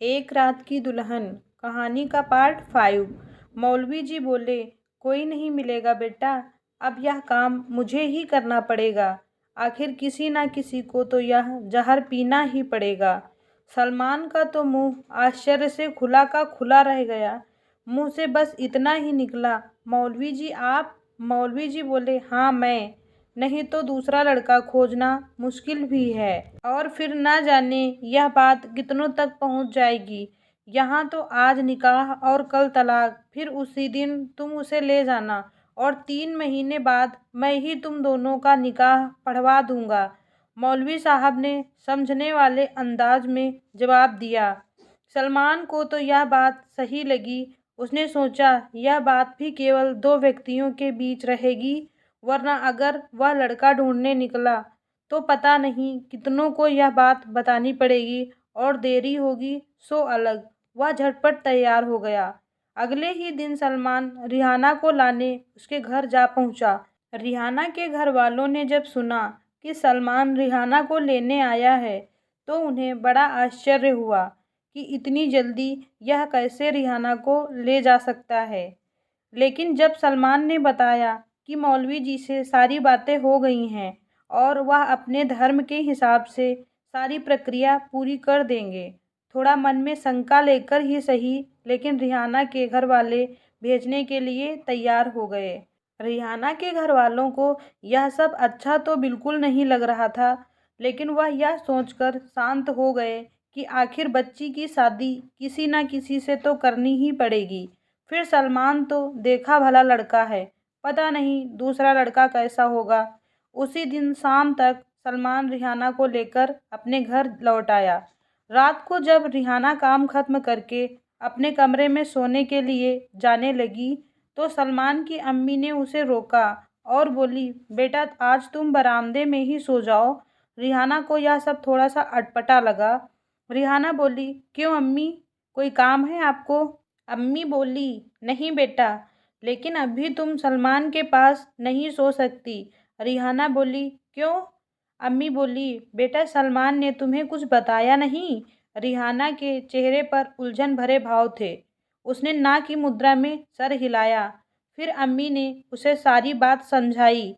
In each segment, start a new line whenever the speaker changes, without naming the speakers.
एक रात की दुल्हन कहानी का पार्ट 5। मौलवी जी बोले, कोई नहीं मिलेगा बेटा, अब यह काम मुझे ही करना पड़ेगा। आखिर किसी ना किसी को तो यह जहर पीना ही पड़ेगा। सलमान का तो मुंह आश्चर्य से खुला का खुला रह गया। मुंह से बस इतना ही निकला, मौलवी जी आप? मौलवी जी बोले, हाँ मैं। नहीं तो दूसरा लड़का खोजना मुश्किल भी है, और फिर ना जाने यह बात कितनों तक पहुंच जाएगी। यहाँ तो आज निकाह और कल तलाक, फिर उसी दिन तुम उसे ले जाना और 3 महीने बाद मैं ही तुम दोनों का निकाह पढ़वा दूंगा। मौलवी साहब ने समझने वाले अंदाज में जवाब दिया। सलमान को तो यह बात सही लगी। उसने सोचा, यह बात भी केवल 2 व्यक्तियों के बीच रहेगी, वरना अगर वह लड़का ढूंढने निकला तो पता नहीं कितनों को यह बात बतानी पड़ेगी, और देरी होगी सो अलग। वह झटपट तैयार हो गया। अगले ही दिन सलमान रिहाना को लाने उसके घर जा पहुंचा। रिहाना के घर वालों ने जब सुना कि सलमान रिहाना को लेने आया है तो उन्हें बड़ा आश्चर्य हुआ कि इतनी जल्दी यह कैसे रिहाना को ले जा सकता है। लेकिन जब सलमान ने बताया कि मौलवी जी से सारी बातें हो गई हैं और वह अपने धर्म के हिसाब से सारी प्रक्रिया पूरी कर देंगे, थोड़ा मन में शंका लेकर ही सही, लेकिन रिहाना के घर वाले भेजने के लिए तैयार हो गए। रिहाना के घर वालों को यह सब अच्छा तो बिल्कुल नहीं लग रहा था, लेकिन वह यह सोचकर शांत हो गए कि आखिर बच्ची की शादी किसी न किसी से तो करनी ही पड़ेगी। फिर सलमान तो देखा भला लड़का है, पता नहीं दूसरा लड़का कैसा होगा। उसी दिन शाम तक सलमान रिहाना को लेकर अपने घर लौट आया। रात को जब रिहाना काम खत्म करके अपने कमरे में सोने के लिए जाने लगी तो सलमान की अम्मी ने उसे रोका और बोली, बेटा आज तुम बरामदे में ही सो जाओ। रिहाना को यह सब थोड़ा सा अटपटा लगा। रिहाना बोली, क्यों अम्मी, कोई काम है आपको? अम्मी बोली, नहीं बेटा, लेकिन अभी तुम सलमान के पास नहीं सो सकती। रिहाना बोली, क्यों? अम्मी बोली, बेटा सलमान ने तुम्हें कुछ बताया नहीं? रिहाना के चेहरे पर उलझन भरे भाव थे। उसने ना की मुद्रा में सर हिलाया। फिर अम्मी ने उसे सारी बात समझाई।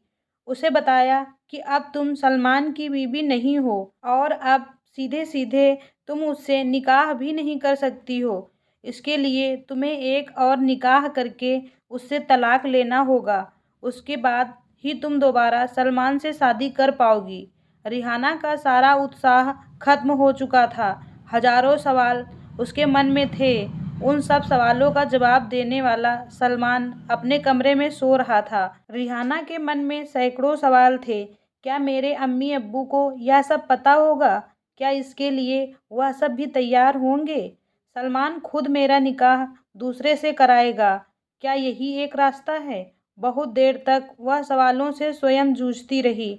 उसे बताया कि अब तुम सलमान की बीवी नहीं हो और अब सीधे सीधे तुम उससे निकाह भी नहीं कर सकती हो। इसके लिए तुम्हें एक और निकाह करके उससे तलाक लेना होगा। उसके बाद ही तुम दोबारा सलमान से शादी कर पाओगी। रिहाना का सारा उत्साह खत्म हो चुका था। हजारों सवाल उसके मन में थे। उन सब सवालों का जवाब देने वाला सलमान अपने कमरे में सो रहा था। रिहाना के मन में सैकड़ों सवाल थे। क्या मेरे अम्मी अब्बू को यह सब पता होगा? क्या इसके लिए वह सब भी तैयार होंगे? सलमान खुद मेरा निकाह दूसरे से कराएगा, क्या यही एक रास्ता है? बहुत देर तक वह सवालों से स्वयं जूझती रही,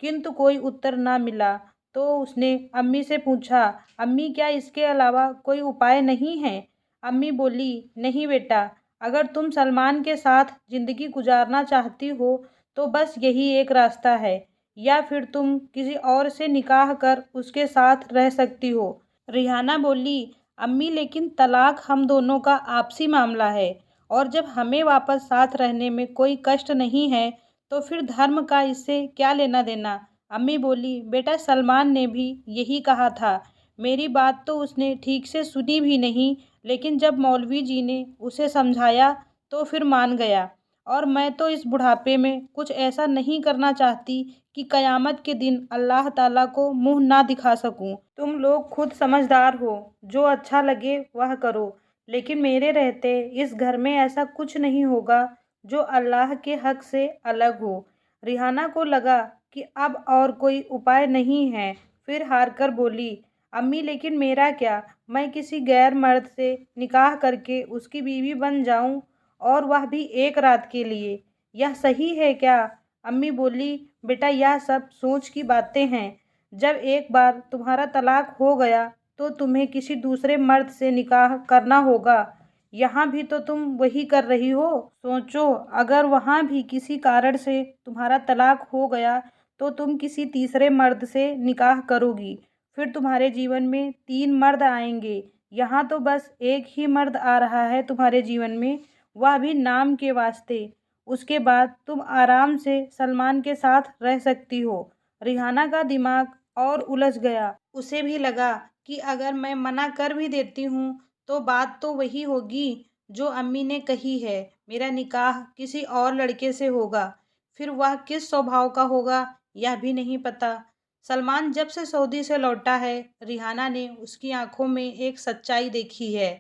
किंतु कोई उत्तर न मिला। तो उसने अम्मी से पूछा, अम्मी क्या इसके अलावा कोई उपाय नहीं है? अम्मी बोली, नहीं बेटा, अगर तुम सलमान के साथ जिंदगी गुजारना चाहती हो तो बस यही एक रास्ता है, या फिर तुम किसी और से निकाह कर उसके साथ रह सकती हो। रिहाना बोली, अम्मी लेकिन तलाक हम दोनों का आपसी मामला है, और जब हमें वापस साथ रहने में कोई कष्ट नहीं है तो फिर धर्म का इससे क्या लेना देना? अम्मी बोली, बेटा सलमान ने भी यही कहा था। मेरी बात तो उसने ठीक से सुनी भी नहीं, लेकिन जब मौलवी जी ने उसे समझाया तो फिर मान गया। और मैं तो इस बुढ़ापे में कुछ ऐसा नहीं करना चाहती कि कयामत के दिन अल्लाह ताला को मुंह ना दिखा सकूं। तुम लोग खुद समझदार हो, जो अच्छा लगे वह करो, लेकिन मेरे रहते इस घर में ऐसा कुछ नहीं होगा जो अल्लाह के हक से अलग हो। रिहाना को लगा कि अब और कोई उपाय नहीं है। फिर हार कर बोली, अम्मी लेकिन मेरा क्या? मैं किसी गैर मर्द से निकाह करके उसकी बीवी बन जाऊं, और वह भी एक रात के लिए? यह सही है क्या? अम्मी बोली, बेटा यह सब सोच की बातें हैं। जब एक बार तुम्हारा तलाक हो गया तो तुम्हें किसी दूसरे मर्द से निकाह करना होगा। यहाँ भी तो तुम वही कर रही हो। सोचो, अगर वहाँ भी किसी कारण से तुम्हारा तलाक हो गया तो तुम किसी तीसरे मर्द से निकाह करोगी। फिर तुम्हारे जीवन में 3 मर्द आएंगे, यहाँ तो बस एक ही मर्द आ रहा है तुम्हारे जीवन में, वह भी नाम के वास्ते। उसके बाद तुम आराम से सलमान के साथ रह सकती हो। रिहाना का दिमाग और उलझ गया। उसे भी लगा कि अगर मैं मना कर भी देती हूँ तो बात तो वही होगी जो अम्मी ने कही है, मेरा निकाह किसी और लड़के से होगा। फिर वह किस स्वभाव का होगा यह भी नहीं पता। सलमान जब से सऊदी से लौटा है, रिहाना ने उसकी आंखों में एक सच्चाई देखी है।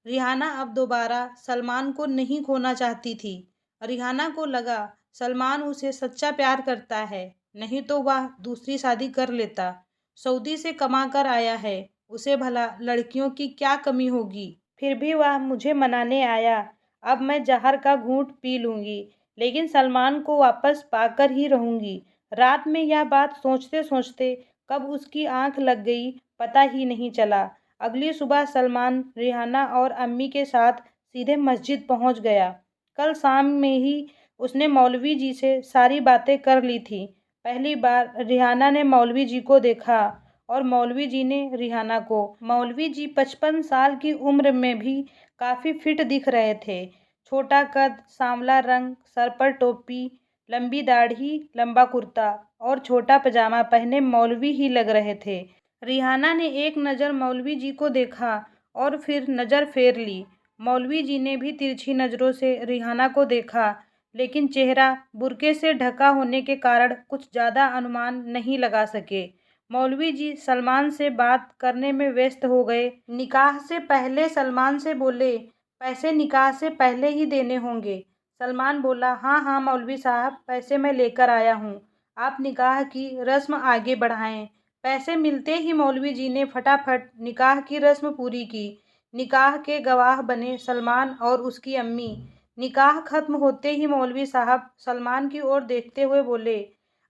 रिहाना अब दोबारा सलमान को नहीं खोना चाहती थी। रिहाना को लगा सलमान उसे सच्चा प्यार करता है, नहीं तो वह दूसरी शादी कर लेता। सऊदी से कमा कर आया है, उसे भला लड़कियों की क्या कमी होगी। फिर भी वह मुझे मनाने आया। अब मैं जहर का घूंट पी लूंगी, लेकिन सलमान को वापस पाकर ही रहूंगी। रात में यह बात सोचते सोचते कब उसकी आंख लग गई पता ही नहीं चला। अगली सुबह सलमान रिहाना और अम्मी के साथ सीधे मस्जिद पहुंच गया। कल शाम में ही उसने मौलवी जी से सारी बातें कर ली थी। पहली बार रिहाना ने मौलवी जी को देखा और मौलवी जी ने रिहाना को। मौलवी जी 55 साल की उम्र में भी काफ़ी फिट दिख रहे थे। छोटा कद, सांवला रंग, सर पर टोपी, लंबी दाढ़ी, लंबा कुर्ता और छोटा पजामा पहने मौलवी ही लग रहे थे। रिहाना ने एक नज़र मौलवी जी को देखा और फिर नज़र फेर ली। मौलवी जी ने भी तिरछी नज़रों से रिहाना को देखा, लेकिन चेहरा बुर्के से ढका होने के कारण कुछ ज़्यादा अनुमान नहीं लगा सके। मौलवी जी सलमान से बात करने में व्यस्त हो गए। निकाह से पहले सलमान से बोले, पैसे निकाह से पहले ही देने होंगे। सलमान बोला, हाँ हाँ मौलवी साहब, पैसे मैं लेकर आया हूँ। आप निकाह की रस्म आगे बढ़ाएं। पैसे मिलते ही मौलवी जी ने फटाफट निकाह की रस्म पूरी की। निकाह के गवाह बने सलमान और उसकी अम्मी। निकाह खत्म होते ही मौलवी साहब सलमान की ओर देखते हुए बोले,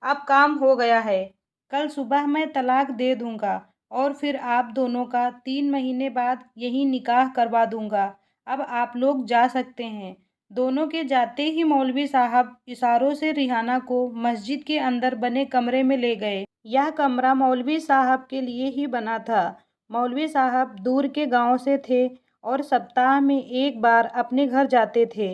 अब काम हो गया है। कल सुबह मैं तलाक दे दूंगा और फिर आप दोनों का 3 महीने बाद यही निकाह करवा दूंगा। अब आप लोग जा सकते हैं। दोनों के जाते ही मौलवी साहब इशारों से रिहाना को मस्जिद के अंदर बने कमरे में ले गए। यह कमरा मौलवी साहब के लिए ही बना था। मौलवी साहब दूर के गांव से थे और सप्ताह में एक बार अपने घर जाते थे।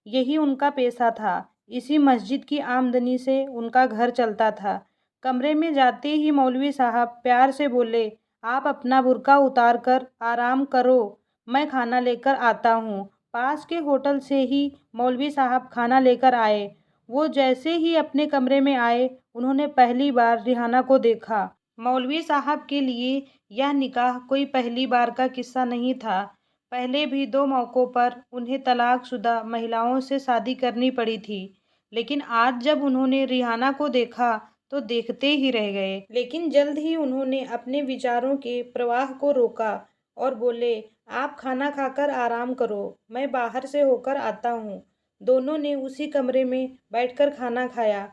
यही उनका पेशा था। इसी मस्जिद की आमदनी से उनका घर चलता था। कमरे में जाते ही मौलवी साहब प्यार से बोले, आप अपना बुर्का उतार कर आराम करो, मैं खाना लेकर आता हूँ। पास के होटल से ही मौलवी साहब खाना लेकर आए। वो जैसे ही अपने कमरे में आए, उन्होंने पहली बार रिहाना को देखा। मौलवी साहब के लिए यह निकाह कोई पहली बार का किस्सा नहीं था। पहले भी 2 मौक़ों पर उन्हें तलाकशुदा महिलाओं से शादी करनी पड़ी थी, लेकिन आज जब उन्होंने रिहाना को देखा तो देखते ही रह गए। लेकिन जल्द ही उन्होंने अपने विचारों के प्रवाह को रोका और बोले, आप खाना खाकर आराम करो, मैं बाहर से होकर आता हूँ। दोनों ने उसी कमरे में बैठकर खाना खाया।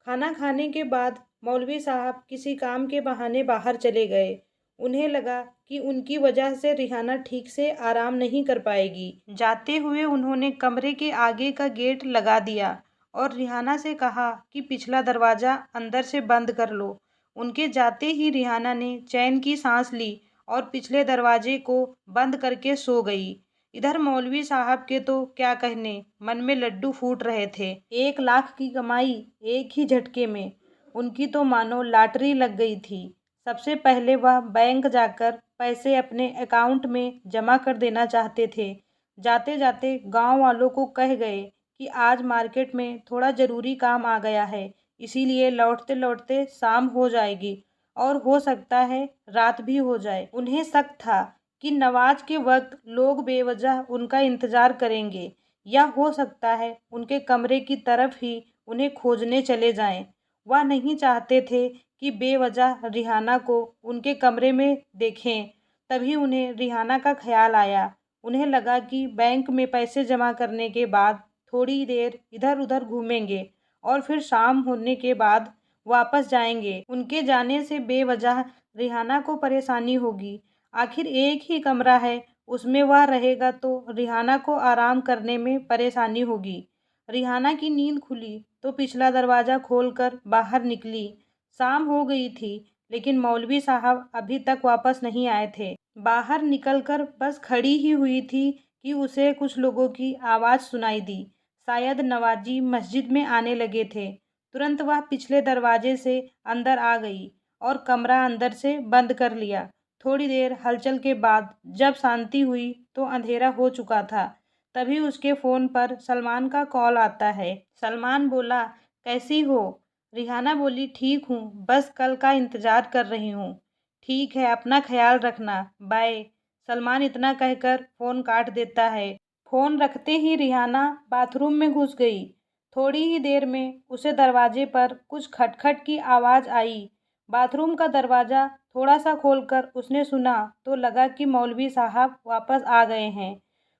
खाना खाने के बाद मौलवी साहब किसी काम के बहाने बाहर चले गए। उन्हें लगा कि उनकी वजह से रिहाना ठीक से आराम नहीं कर पाएगी। जाते हुए उन्होंने कमरे के आगे का गेट लगा दिया और रिहाना से कहा कि पिछला दरवाज़ा अंदर से बंद कर लो। उनके जाते ही रिहाना ने चैन की सांस ली और पिछले दरवाजे को बंद करके सो गई। इधर मौलवी साहब के तो क्या कहने, मन में लड्डू फूट रहे थे। 1 लाख की कमाई एक ही झटके में। उनकी तो मानो लॉटरी लग गई थी। सबसे पहले वह बैंक जाकर पैसे अपने अकाउंट में जमा कर देना चाहते थे। जाते जाते गांव वालों को कह गए कि आज मार्केट में थोड़ा ज़रूरी काम आ गया है, इसीलिए लौटते लौटते शाम हो जाएगी और हो सकता है रात भी हो जाए। उन्हें शक था कि नमाज के वक्त लोग बेवजह उनका इंतज़ार करेंगे, या हो सकता है उनके कमरे की तरफ ही उन्हें खोजने चले जाएं। वह नहीं चाहते थे कि बेवजह रिहाना को उनके कमरे में देखें। तभी उन्हें रिहाना का ख्याल आया। उन्हें लगा कि बैंक में पैसे जमा करने के बाद थोड़ी देर इधर उधर घूमेंगे और फिर शाम होने के बाद वापस जाएंगे। उनके जाने से बेवजह रिहाना को परेशानी होगी। आखिर एक ही कमरा है, उसमें वह रहेगा तो रिहाना को आराम करने में परेशानी होगी। रिहाना की नींद खुली तो पिछला दरवाज़ा खोलकर बाहर निकली। शाम हो गई थी, लेकिन मौलवी साहब अभी तक वापस नहीं आए थे। बाहर निकलकर बस खड़ी ही हुई थी कि उसे कुछ लोगों की आवाज़ सुनाई दी। शायद नवाजी मस्जिद में आने लगे थे। तुरंत वह पिछले दरवाजे से अंदर आ गई और कमरा अंदर से बंद कर लिया। थोड़ी देर हलचल के बाद जब शांति हुई तो अंधेरा हो चुका था। तभी उसके फ़ोन पर सलमान का कॉल आता है। सलमान बोला, कैसी हो? रिहाना बोली, ठीक हूँ, बस कल का इंतज़ार कर रही हूँ। ठीक है, अपना ख्याल रखना, बाय। सलमान इतना कहकर फ़ोन काट देता है। फ़ोन रखते ही रिहाना बाथरूम में घुस गई। थोड़ी ही देर में उसे दरवाजे पर कुछ खटखट की आवाज़ आई। बाथरूम का दरवाज़ा थोड़ा सा खोलकर उसने सुना तो लगा कि मौलवी साहब वापस आ गए हैं।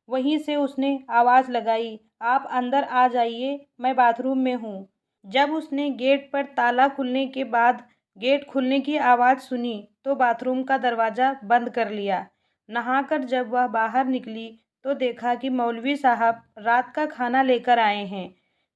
वहीं से उसने आवाज़ लगाई, आप अंदर आ जाइए, मैं बाथरूम में हूँ। जब उसने गेट पर ताला खुलने के बाद गेट खुलने की आवाज़ सुनी तो बाथरूम का दरवाज़ा बंद कर लिया। नहाकर जब वह बाहर निकली तो देखा कि मौलवी साहब रात का खाना लेकर आए हैं।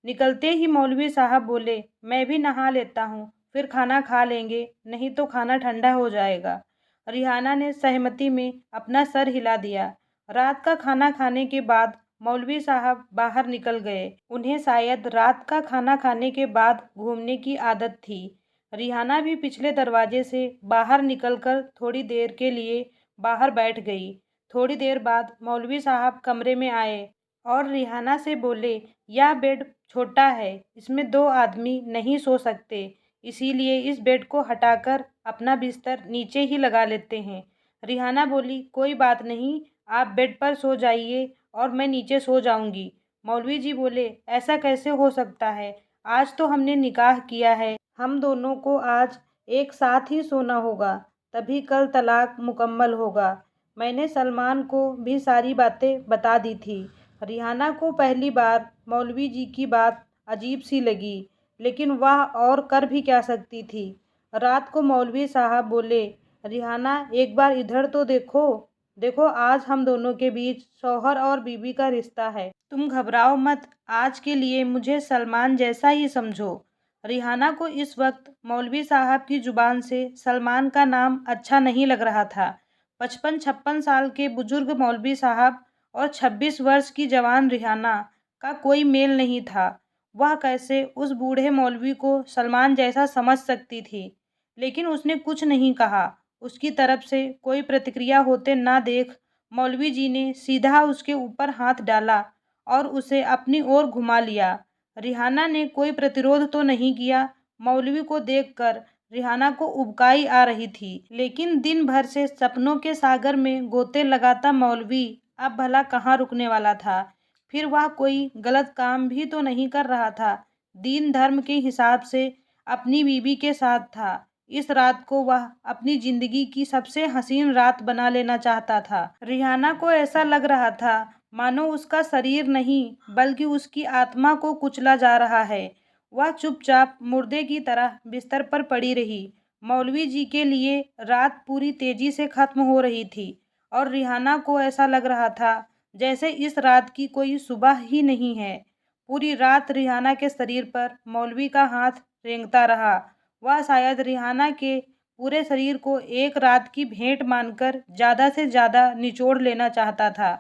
निकलते ही मौलवी साहब बोले, मैं भी नहा लेता हूँ, फिर खाना खा लेंगे, नहीं तो खाना ठंडा हो जाएगा। रिहाना ने सहमति में अपना सर हिला दिया। रात का खाना खाने के बाद मौलवी साहब बाहर निकल गए। उन्हें शायद रात का खाना खाने के बाद घूमने की आदत थी। रिहाना भी पिछले दरवाजे से बाहर निकलकर थोड़ी देर के लिए बाहर बैठ गई। थोड़ी देर बाद मौलवी साहब कमरे में आए और रिहाना से बोले, यह बेड छोटा है, इसमें 2 आदमी नहीं सो सकते, इसीलिए इस बेड को हटाकर अपना बिस्तर नीचे ही लगा लेते हैं। रिहाना बोली, कोई बात नहीं, आप बेड पर सो जाइए और मैं नीचे सो जाऊंगी। मौलवी जी बोले, ऐसा कैसे हो सकता है? आज तो हमने निकाह किया है, हम दोनों को आज एक साथ ही सोना होगा, तभी कल तलाक मुकम्मल होगा। मैंने सलमान को भी सारी बातें बता दी थी। रिहाना को पहली बार मौलवी जी की बात अजीब सी लगी, लेकिन वह और कर भी क्या सकती थी। रात को मौलवी साहब बोले, रिहाना एक बार इधर तो देखो, देखो आज हम दोनों के बीच शौहर और बीवी का रिश्ता है। तुम घबराओ मत, आज के लिए मुझे सलमान जैसा ही समझो। रिहाना को इस वक्त मौलवी साहब की ज़ुबान से सलमान का नाम अच्छा नहीं लग रहा था। 55-56 साल के बुजुर्ग मौलवी साहब और 26 वर्ष की जवान रिहाना का कोई मेल नहीं था। वह कैसे उस बूढ़े मौलवी को सलमान जैसा समझ सकती थी, लेकिन उसने कुछ नहीं कहा। उसकी तरफ से कोई प्रतिक्रिया होते ना देख मौलवी जी ने सीधा उसके ऊपर हाथ डाला और उसे अपनी ओर घुमा लिया। रिहाना ने कोई प्रतिरोध तो नहीं किया। मौलवी को देखकर रिहाना को उबकाई आ रही थी, लेकिन दिन भर से सपनों के सागर में गोते लगाता मौलवी अब भला कहाँ रुकने वाला था। फिर वह कोई गलत काम भी तो नहीं कर रहा था। दीन धर्म के हिसाब से अपनी बीवी के साथ था। इस रात को वह अपनी जिंदगी की सबसे हसीन रात बना लेना चाहता था। रिहाना को ऐसा लग रहा था मानो उसका शरीर नहीं बल्कि उसकी आत्मा को कुचला जा रहा है। वह चुपचाप मुर्दे की तरह बिस्तर पर पड़ी रही। मौलवी जी के लिए रात पूरी तेजी से खत्म हो रही थी और रिहाना को ऐसा लग रहा था जैसे इस रात की कोई सुबह ही नहीं है। पूरी रात रिहाना के शरीर पर मौलवी का हाथ रेंगता रहा। वह शायद रिहाना के पूरे शरीर को एक रात की भेंट मानकर ज़्यादा से ज़्यादा निचोड़ लेना चाहता था।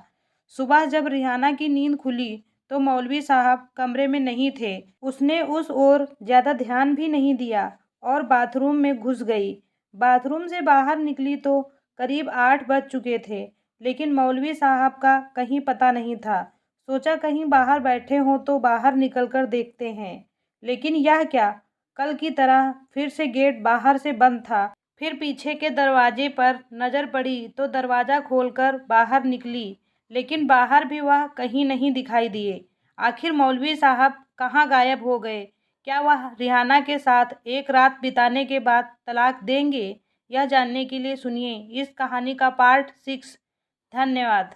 सुबह जब रिहाना की नींद खुली तो मौलवी साहब कमरे में नहीं थे। उसने उस ओर ज़्यादा ध्यान भी नहीं दिया और बाथरूम में घुस गई। बाथरूम से बाहर निकली तो करीब 8 बज चुके थे, लेकिन मौलवी साहब का कहीं पता नहीं था। सोचा कहीं बाहर बैठे हों तो बाहर निकलकर देखते हैं, लेकिन यह क्या, कल की तरह फिर से गेट बाहर से बंद था। फिर पीछे के दरवाजे पर नज़र पड़ी तो दरवाज़ा खोलकर बाहर निकली, लेकिन बाहर भी वह कहीं नहीं दिखाई दिए। आखिर मौलवी साहब कहाँ गायब हो गए? क्या वह रिहाना के साथ एक रात बिताने के बाद तलाक देंगे? यह जानने के लिए सुनिए इस कहानी का पार्ट 6। धन्यवाद।